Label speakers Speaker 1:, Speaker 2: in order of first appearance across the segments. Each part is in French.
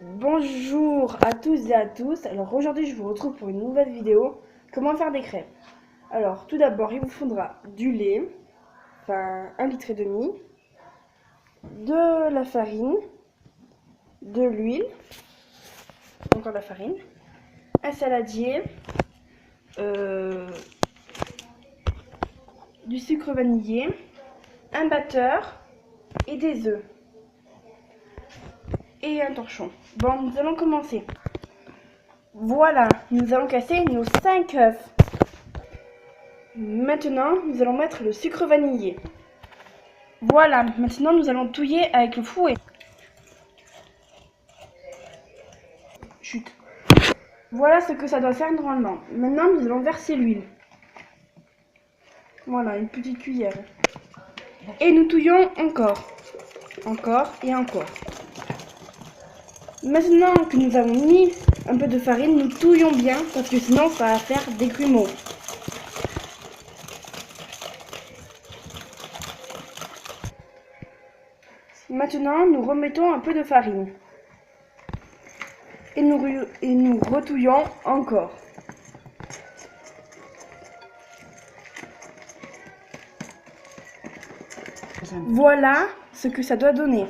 Speaker 1: Bonjour à tous et à tous. Alors aujourd'hui je vous retrouve pour une nouvelle vidéo. Comment faire des crêpes. Alors tout d'abord il vous faudra du lait, enfin 1,5 litre, de la farine, de l'huile, encore de la farine, un saladier, du sucre vanillé, un batteur et des œufs. Et un torchon. Bon, nous allons commencer. Voilà, nous allons casser nos 5 œufs. Maintenant, nous allons mettre le sucre vanillé. Voilà, maintenant nous allons touiller avec le fouet. Chut. Voilà ce que ça doit faire normalement. Maintenant, nous allons verser l'huile. Voilà, une petite cuillère. Et nous touillons encore. Encore et encore. Maintenant que nous avons mis un peu de farine, nous touillons bien parce que sinon ça va faire des grumeaux. Maintenant, nous remettons un peu de farine. Et nous retouillons encore. Voilà ce que ça doit donner.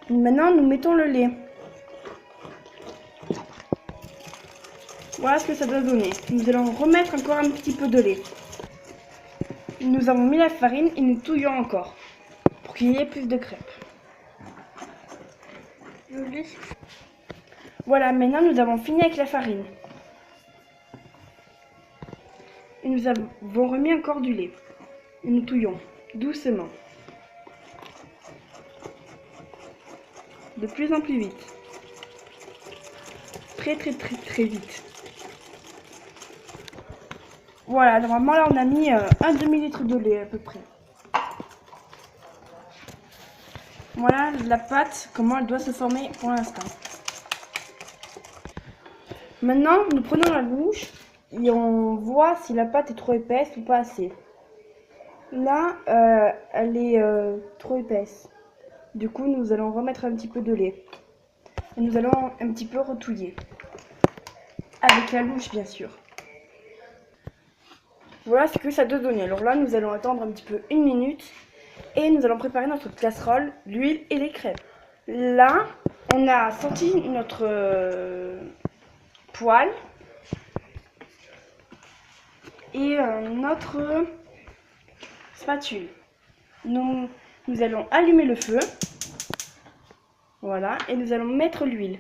Speaker 1: Maintenant, nous mettons le lait. Voilà ce que ça doit donner. Nous allons remettre encore un petit peu de lait. Nous avons mis la farine et nous touillons encore pour qu'il y ait plus de crêpes. Voilà, maintenant nous avons fini avec la farine. Et nous avons remis encore du lait. Et nous touillons doucement. De plus en plus vite. Très vite. Voilà, normalement là on a mis un demi-litre de lait à peu près. Voilà la pâte, comment elle doit se former pour l'instant. Maintenant, nous prenons la louche et on voit si la pâte est trop épaisse ou pas assez. Là, elle est trop épaisse. Du coup, nous allons remettre un petit peu de lait. Et nous allons un petit peu retouiller. Avec la louche, bien sûr. Voilà ce que ça doit donner. Alors là, nous allons attendre un petit peu 1 minute. Et nous allons préparer notre casserole, l'huile et les crêpes. Là, on a sorti notre poêle. Et notre spatule. Nous allons allumer le feu. Voilà. Et nous allons mettre l'huile.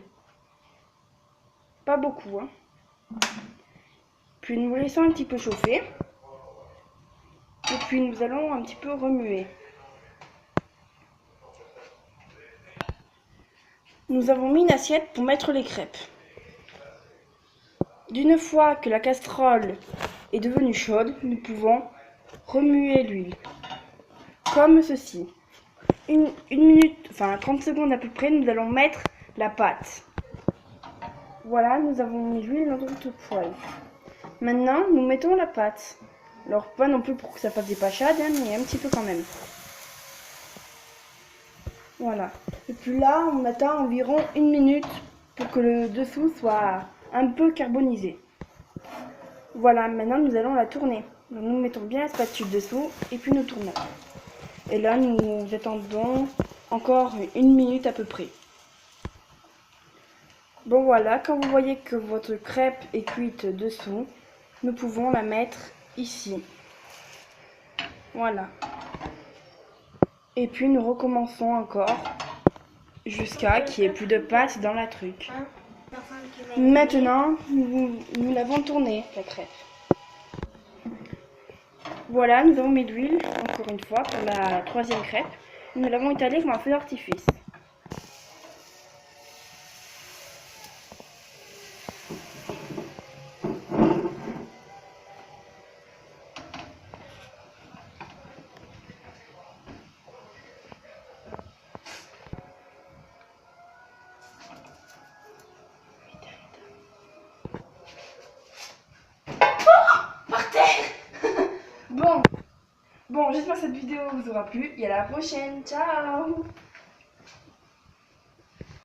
Speaker 1: Pas beaucoup, hein. Puis nous laissons un petit peu chauffer. Et puis nous allons un petit peu remuer. Nous avons mis une assiette pour mettre les crêpes. D'une fois que la casserole est devenue chaude, nous pouvons remuer l'huile. Comme ceci. Une minute, enfin 30 secondes à peu près, nous allons mettre la pâte. Voilà, nous avons mis l'huile dans notre poêle. Maintenant, nous mettons la pâte. Alors, pas non plus pour que ça fasse des pachades, hein, mais un petit peu quand même. Voilà. Et puis là, on attend environ 1 minute pour que le dessous soit un peu carbonisé. Voilà, maintenant nous allons la tourner. Donc, nous mettons bien la spatule dessous et puis nous tournons. Et là, nous attendons encore 1 minute à peu près. Bon voilà, quand vous voyez que votre crêpe est cuite dessous, nous pouvons la mettre ici. Voilà. Et puis nous recommençons encore jusqu'à qu'il n'y ait plus de pâte dans la truc. Maintenant, nous l'avons tournée, la crêpe. Voilà, nous avons mis de l'huile, encore une fois, pour la 3e crêpe. Nous l'avons étalée comme un feu d'artifice. Bon, j'espère que cette vidéo vous aura plu et à la prochaine. Ciao!